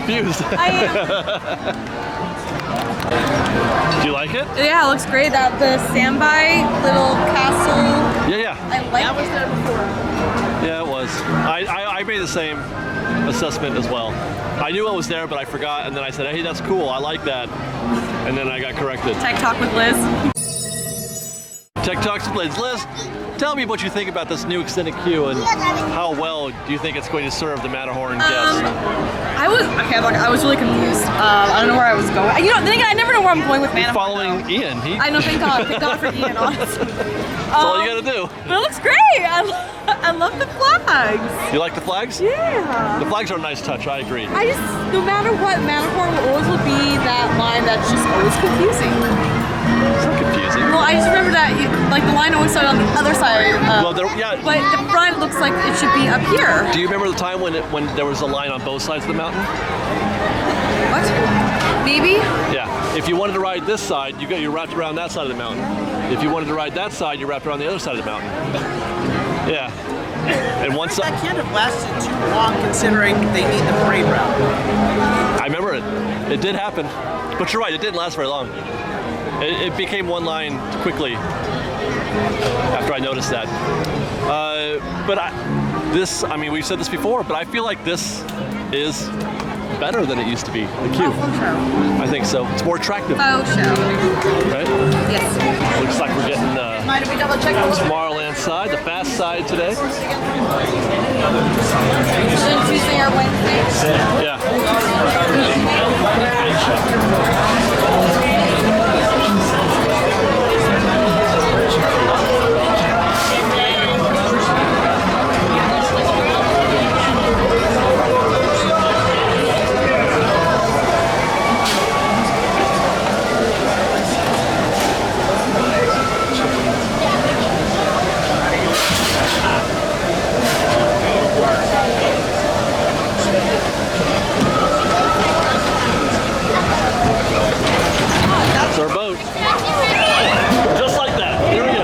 confused. I am. Do you like it? Yeah, it looks great. The standby little castle. Yeah. I like That was there before. Yeah, it was. I made the same assessment as well. I knew it was there, but I forgot, and then I said, hey, that's cool, I like that. And then I got corrected. Tech Talk with Liz. Tech Talks with Liz. Tell me what you think about this new extended queue and how well do you think it's going to serve the Matterhorn guest? I was really confused. I don't know where I was going. You know, then again, I never know where I'm going with Matterhorn. Following Ian. I know, thank God. Thank God for Ian, honestly. That's all you gotta do. But it looks great. I love the flags. You like the flags? Yeah. The flags are a nice touch, I agree. I just, no matter what, Matterhorn will be that line that's just always confusing. It's not confusing. Well, I just remember that, like, the line always started on the other side. Well, yeah. But the front looks like it should be up here. Do you remember the time when there was a line on both sides of the mountain? What? Maybe? Yeah. If you wanted to ride this side, you're wrapped around that side of the mountain. If you wanted to ride that side, you're wrapped around the other side of the mountain. Yeah. And once that can't have lasted too long, considering they need the parade route. I remember it. It did happen, but you're right. It didn't last very long. It became one line quickly after I noticed that. I mean, we've said this before, but I feel like this is better than it used to be. The queue. Oh, for sure. I think so. It's more attractive. Oh, sure. Right? Yes. Looks like we're getting Mind if we double check those? Tomorrowland side, the fast side today. Then Tuesday or Wednesday? Yeah. That's our boat. Just like that. Here we go.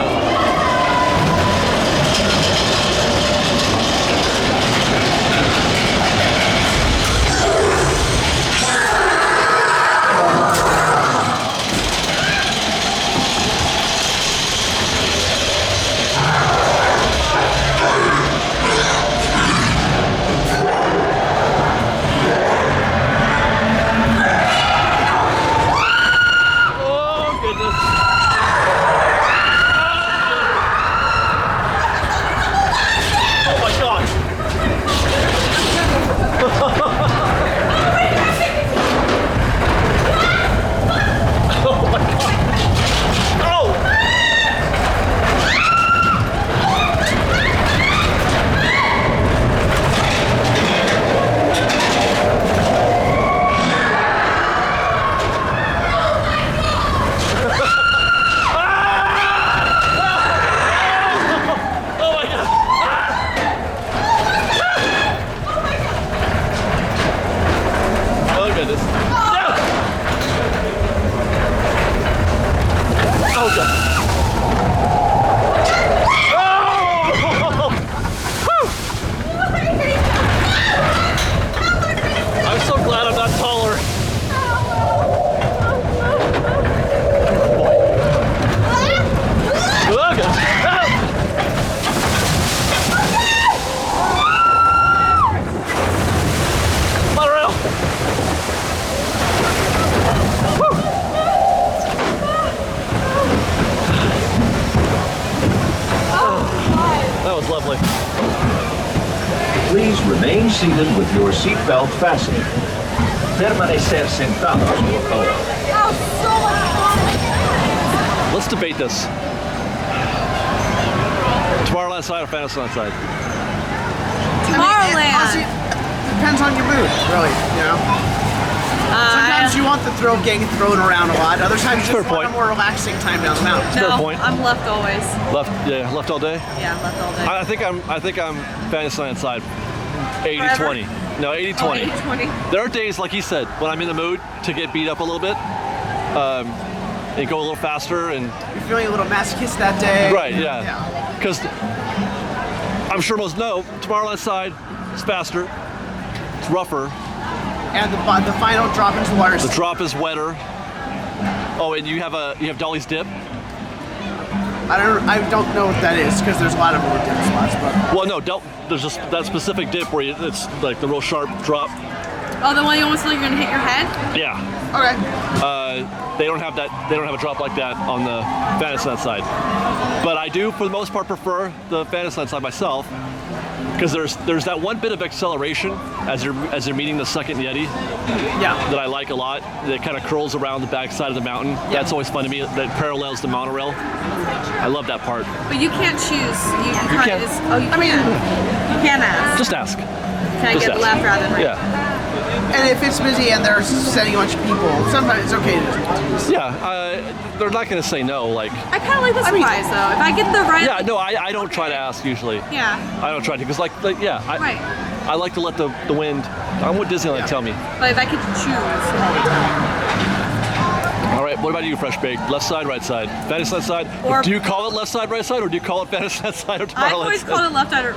Please remain seated with your seatbelt fastened. Permanecer sentados, por favor. Let's debate this. Tomorrowland side or Fantasyland side? Tomorrowland. Honestly, depends on your mood, really. You know. Sometimes you want the thrill of getting thrown around a lot. Other times you just want a more relaxing time down the mountain. Fair point. I'm left always. Left all day? Yeah, left all day. I think I'm Fantasyland side. 80-20. No, 80-20. Oh, 80-20. There are days, like he said, when I'm in the mood to get beat up a little bit, and go a little faster, and you're feeling a little masochist that day. Right, yeah. Because I'm sure most know, Tomorrowland side is faster, it's rougher, and the final drop into the water. The drop is wetter. Oh, and you have Dolly's Dip? I don't know what that is because there's a lot of other dip spots. But Well, no, there's just that specific dip where it's like the real sharp drop. Oh, the one you almost like you're gonna hit your head? Yeah. okay. They don't have that. They don't have a drop like that on the Fantasyland side. But I do, for the most part, prefer the Fantasyland side myself because there's that one bit of acceleration as you're meeting the second Yeti Yeah. that I like a lot. That kind of curls around the backside of the mountain. That's always fun to me. That parallels the monorail. I love that part. But you can't choose. You You can't. can. You can ask. Just ask. Can I just get ask. left rather than right? Yeah. And if it's busy and they're sending a bunch of people, sometimes it's okay to. Yeah. They're not going to say no. Like. I kind of like the surprise though. If I get the right. Yeah. No, I don't try to ask usually. Yeah. I don't try to because yeah. Right. I like to let the wind. I'm what Disneyland tell me. But if I could choose. All right, what about you, Fresh Baked? Left side, right side? Fantasyland side? Or- do you call it left side, right side, or do you call it Fantasyland side or I've Tomorrowland always side? called it left side or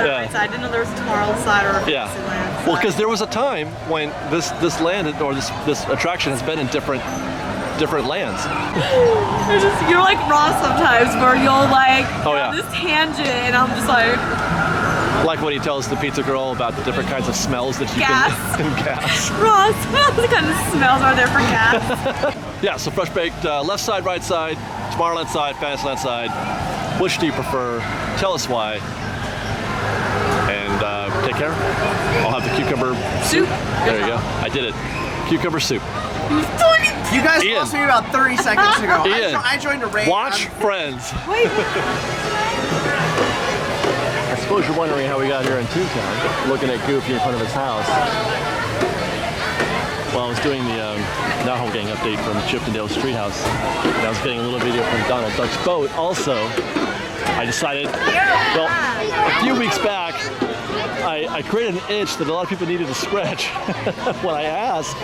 Yeah. right side. I didn't know there was a Tomorrowland side or a Yeah. Fantasyland side. Well, because there was a time when this land or this attraction has been in different lands. You're like Ross sometimes where you'll like Oh, yeah. this tangent and I'm just like Like when he tells the pizza girl about the different kinds of smells that you Gas. can gas. Ross, what kind of smells are there for gas? Yeah, so Fresh Baked, left side, right side, Tomorrowland side, Fantasyland side. Which do you prefer? Tell us why. And take care. I'll have the cucumber Soup. There you go. I did it. Cucumber soup. You guys Ian. lost me about 30 seconds ago. Ian, I joined a raid. Watch Friends. Wait. I suppose you're wondering how we got here in Toontown, looking at Goofy in front of his house. Well, I was doing the Not Home Gang update from Chippendale's Treehouse, and I was getting a little video from Donald Duck's boat. Also, I decided, well, a few weeks back, I created an itch that a lot of people needed to scratch when I asked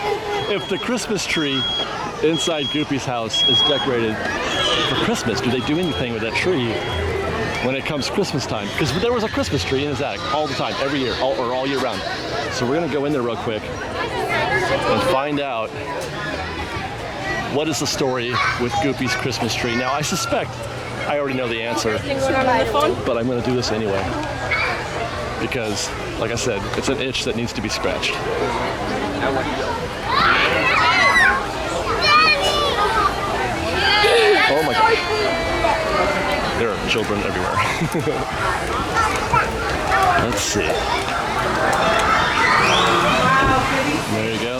if the Christmas tree inside Goofy's house is decorated for Christmas. Do they do anything with that tree when it comes Christmas time? Because there was a Christmas tree in his attic all the time, every year, all year round. So we're gonna go in there real quick and find out what is the story with Goofy's Christmas tree. Now, I suspect I already know the answer, but I'm gonna do this anyway. Because, like I said, it's an itch that needs to be scratched. Oh my God. There are children everywhere. Let's see. There you go.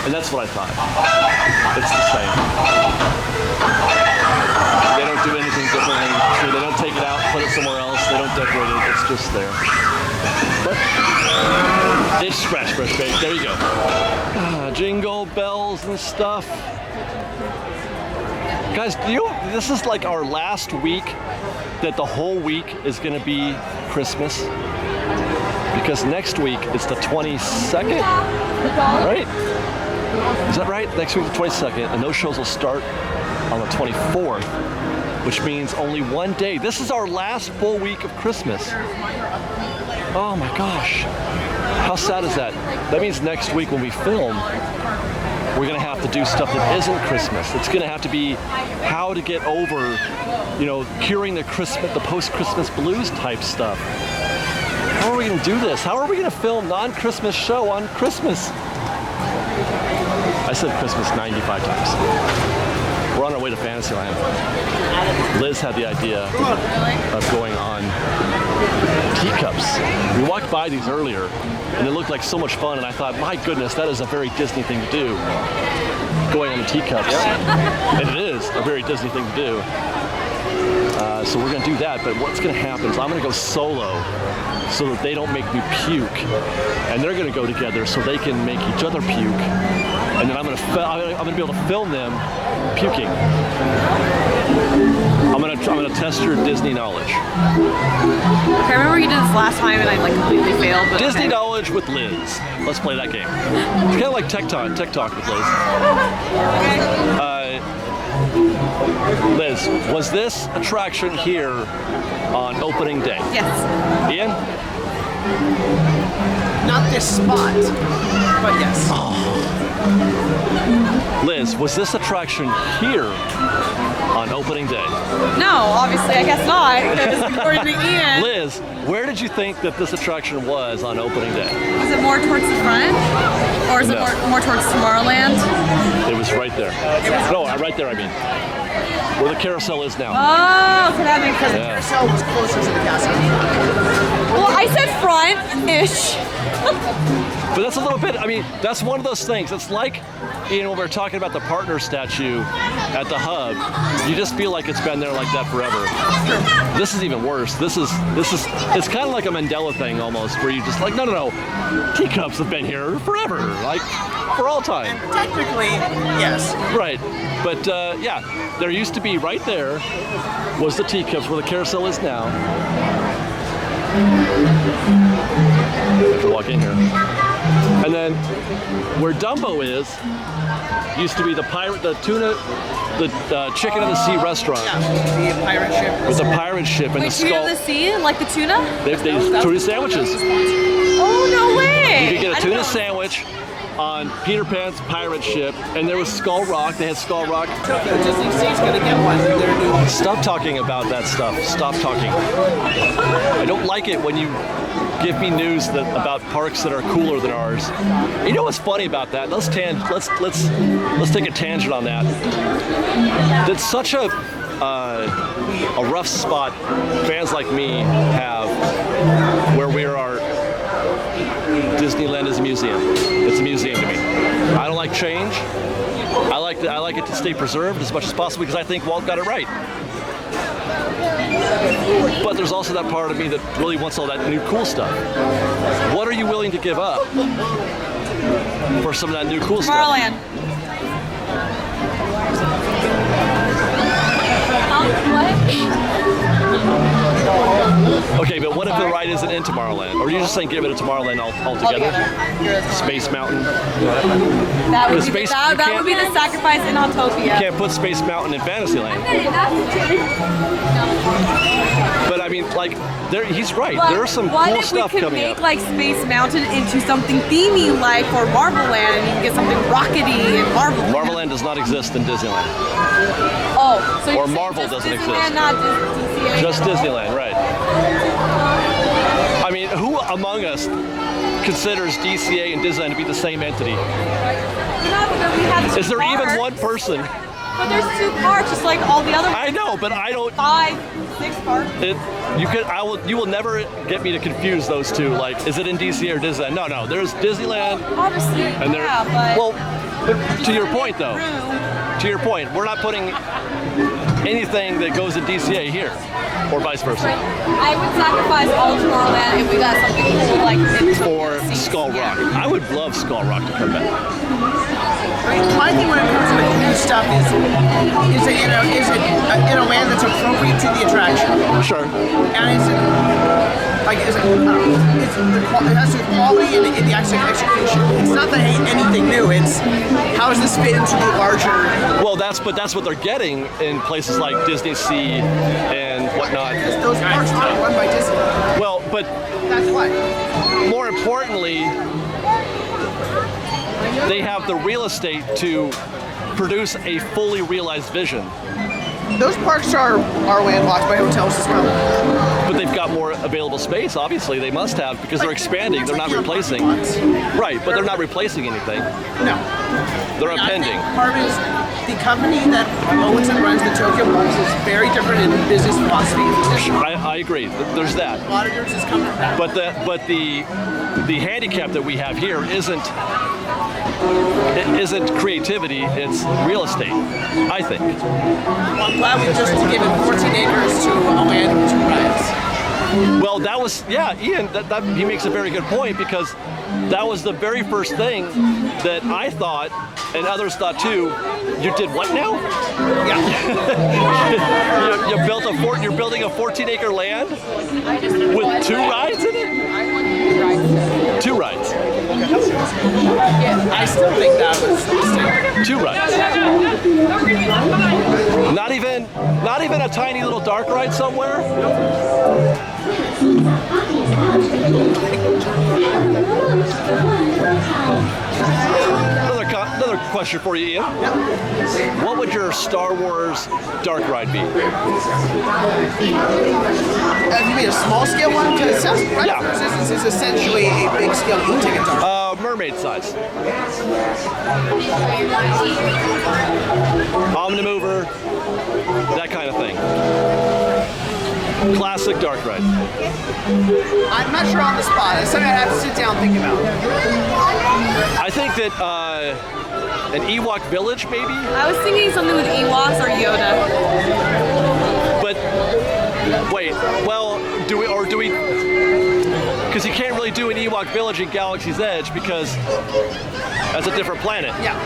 And that's what I thought. It's the same. They don't do anything differently. They don't take it out, put it somewhere else. They don't decorate it. It's just there. But it's scratch Fresh Baked. There you go. Jingle bells and stuff. Guys, this is like our last week that the whole week is going to be Christmas. Because next week it's the 22nd, right? Is that right? Next week the 22nd, and those shows will start on the 24th, which means only one day. This is our last full week of Christmas. Oh my gosh. How sad is that? That means next week when we film, we're gonna have to do stuff that isn't Christmas. It's gonna have to be how to get over, curing the post-Christmas blues type stuff. How are we gonna do this? How are we gonna film non-Christmas show on Christmas? I said Christmas 95 times. We're on our way to Fantasyland. Liz had the idea of going on teacups. We walked by these earlier, and it looked like so much fun, and I thought, my goodness, that is a very Disney thing to do, going on the teacups. And it is a very Disney thing to do. So we're gonna do that, but what's gonna happen is I'm gonna go solo so that they don't make me puke, and they're gonna go together so they can make each other puke, and then I'm gonna be able to film them puking. I'm gonna test your Disney knowledge. I remember you did this last time and I completely failed. But Disney okay. knowledge with Liz. Let's play that game. It's kind of like Tech Talk with Liz. Liz, was this attraction here on opening day? Yes. Ian? Not this spot, but yes. Liz, was this attraction here on opening day? No, obviously, I guess not. Because according to Ian, Liz, where did you think that this attraction was on opening day? is it more towards the front, or is it No. more towards Tomorrowland? It was right there. No, right there, I mean. Where the carousel is now. Oh, so that makes sense. The carousel was closer to the castle. Well, I said front-ish. But that's a little bit, I mean, that's one of those things. It's like, when we were talking about the partner statue at the hub, you just feel like it's been there like that forever. This is even worse. This is, it's kind of like a Mandela thing almost, where you just like, no. Teacups have been here forever, like, for all time. Technically, yes. Right. But yeah, there used to be right there was the teacups where the carousel is now. Have to walk in here. And then where Dumbo is, used to be the tuna, the chicken of the sea restaurant. Yeah, the pirate ship. With the pirate ship and Wait, the tuna skull. of the sea, like the tuna? They tuna sandwiches. Oh, no way! You could get I a didn't tuna know. sandwich on Peter Pan's pirate ship, and there was Skull Rock. They had Skull Rock. Tokyo Disney Sea's gonna get one. They're new. Stop talking about that stuff. Stop talking. I don't like it when you give me news about parks that are cooler than ours. You know what's funny about that? Let's take a tangent on that. That's such a rough spot fans like me have, where we are. Disneyland is a museum. It's a museum to me. I don't like change. I like it to stay preserved as much as possible because I think Walt got it right. But there's also that part of me that really wants all that new cool stuff. What are you willing to give up for some of that new cool stuff? Tomorrowland. Okay, but what if the ride isn't in Tomorrowland? Or are you just saying give it to Tomorrowland altogether? Space Mountain? That would, The be, space- that, you that can't- would be the sacrifice in Autopia. Can't put Space Mountain in Fantasyland. But I mean, like, he's right. But There's some what cool if stuff we could coming make up. like Space Mountain into something themey like for Marvel Land, and you can get something rockety in Marvel. Marvel Land does not exist in Disneyland. Oh, so Or you're saying Marvel just doesn't Disneyland, exist. not DCA. Just Disneyland, right. I mean, who among us considers DCA and Disneyland to be the same entity? No, but then we have Is two there even parks. one person? But there's two parks, just like all the other I know, but I don't. 5, 6 parks. You will never get me to confuse those two. Like, is it in DC or Disneyland? No. There's Disneyland, Obviously, and there. yeah, but Well, but to your point though. room. To your point, we're not putting anything that goes in DCA here, or vice versa. I would sacrifice all Tomorrowland if we got something cool like Or Skull Rock. I would love Skull Rock to come back. I mean, my thing when it comes to the new stuff is it in a land that's appropriate to the attraction, Sure. and is it like is it? I don't know. It has to do with quality and the actual execution. It's not that anything new. It's how does this fit into the larger? Well, that's what they're getting in places like Disney Sea and whatnot. Those parks aren't run by Disney. Well, but That's why. more importantly, they have the real estate to produce a fully realized vision. Those parks are landlocked by hotels as well. But they've got more available space, obviously. They must have, because they're expanding. They're not replacing. Right, but they're not replacing anything. No. They're I think appending. part is the company that owns and runs the Tokyo Bunce is very different in business philosophy. I agree. There's that. A lot of yours has come from that. But the handicap that we have here isn't creativity, it's real estate, I think. Well, I'm glad we just given 14 acres to a land with 2 rides. Well, that was, yeah, Ian, that he makes a very good point, because that was the very first thing that I thought, and others thought too. You did what now? Yeah. You're building a 14-acre land with 2 rides in it? 2 rides. 2 rides. I still think that was a mistake. 2 rides. Not even a tiny little dark ride somewhere. Another question for you, Ian. What would your Star Wars dark ride be? Have you made a small scale one? Because it sounds right. Yeah. Resistance is essentially a big scale e-ticket dark. Mermaid size. Omnimover, that kind of thing. Classic dark ride. I'm not sure on the spot. It's something I have to sit down and think about. I think that an Ewok village, maybe. I was thinking something with Ewoks or Yoda. But wait, well, do we? Because you can't really do an Ewok village in Galaxy's Edge because that's a different planet. Yeah.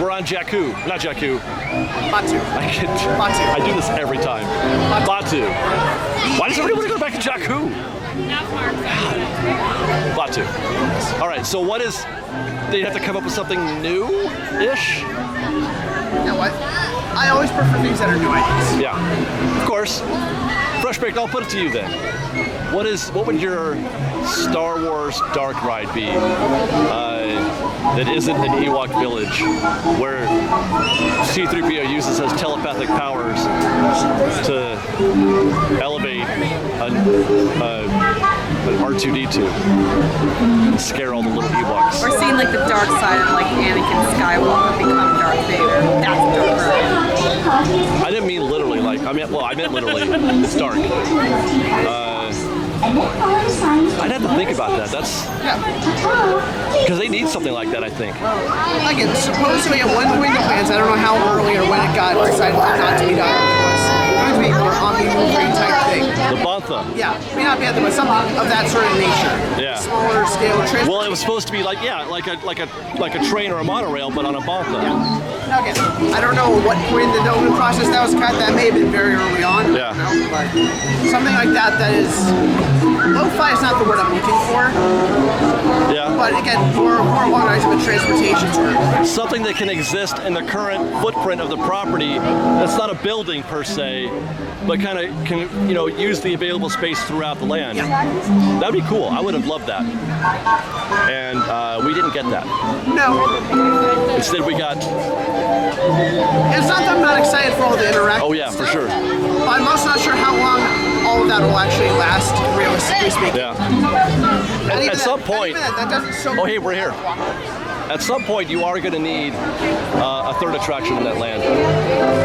We're on Jakku, not Jakku. Batu. I do this every time. Batu. Why does everybody want to go back to Jakku? Batu. All right. So what is? They have to come up with something new-ish. You know what? I always prefer things that are new ideas. Yeah. Of course. Fresh Baked, I'll put it to you then. What would your Star Wars dark ride be that isn't an Ewok village where C-3PO uses his telepathic powers to elevate an R2-D2 and scare all the little Ewoks? Or seeing like the dark side of like Anakin Skywalker become Darth Vader. That's a dark ride. I didn't mean literally, I meant literally. It's dark. I'd have to think about that. That's because they need something like that, I think. Again, supposedly at one point in the plans, I don't know how early or when it got decided not to be done, was going to be more omni-moving type thing. The Bantha. Yeah, may not be at the but something of that sort of nature. Yeah. Smaller scale transport. Well, it was supposed to be like a train or a monorail, but on a Bantha. Now again, I don't know what point in the development process that was cut. That may have been very early on. Yeah. I don't know, but something like that is lo-fi is not the word I'm looking for. Yeah. But again, more along the lines of a transportation sort of. Something that can exist in the current footprint of the property. That's not a building per se, but kind of can use the available space throughout the land. Yeah. That'd be cool. I would have loved that. And we didn't get that. No. Instead, we got. It's not that I'm not excited for all the interactions. Oh yeah, for sure. But I'm also not sure how long all of that will actually last, realistically speaking. Yeah. At some point. That doesn't show. Oh, hey, we're here. At some point, you are going to need a third attraction in that land.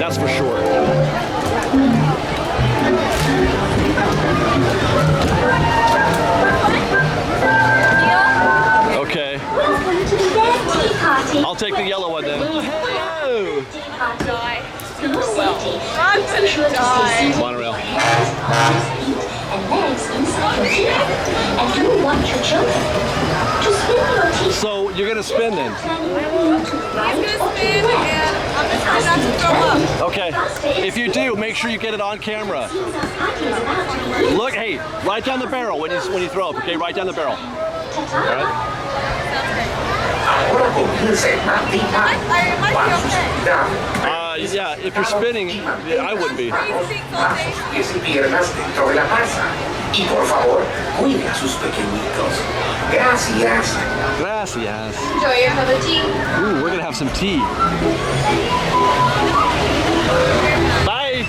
That's for sure. Okay. I'll take the yellow one then. Oh. Monorail. So you're gonna spin then? He's gonna spin and I'm just trying not to throw up. Okay. If you do, make sure you get it on camera. Look, hey, right down the barrel when you throw up. Okay, right down the barrel. All right. I might be okay. Yeah, if you're spinning, I wouldn't be. Y por favor, cuide a sus pequeñitos. Gracias. Gracias. Enjoy your cup of tea. Ooh, we're gonna have some tea. Bye.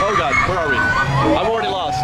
Oh God, where are we? I'm already lost.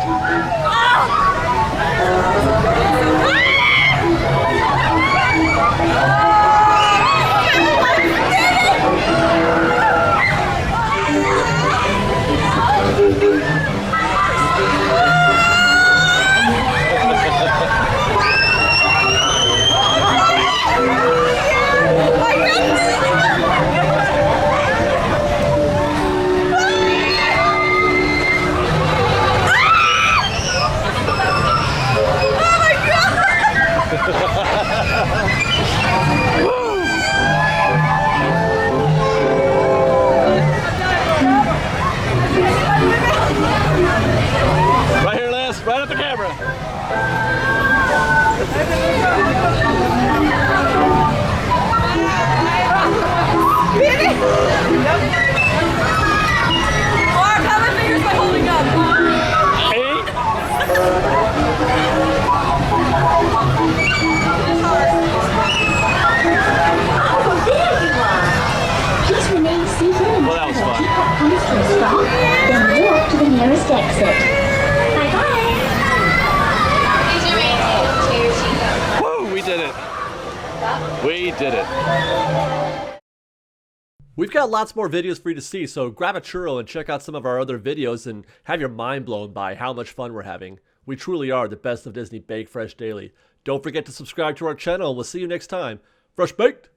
exit. Bye-bye. Woo, we did it. We did it. We've got lots more videos for you to see, so grab a churro and check out some of our other videos and have your mind blown by how much fun we're having. We truly are the best of Disney Bake Fresh Daily. Don't forget to subscribe to our channel and we'll see you next time. Fresh Baked!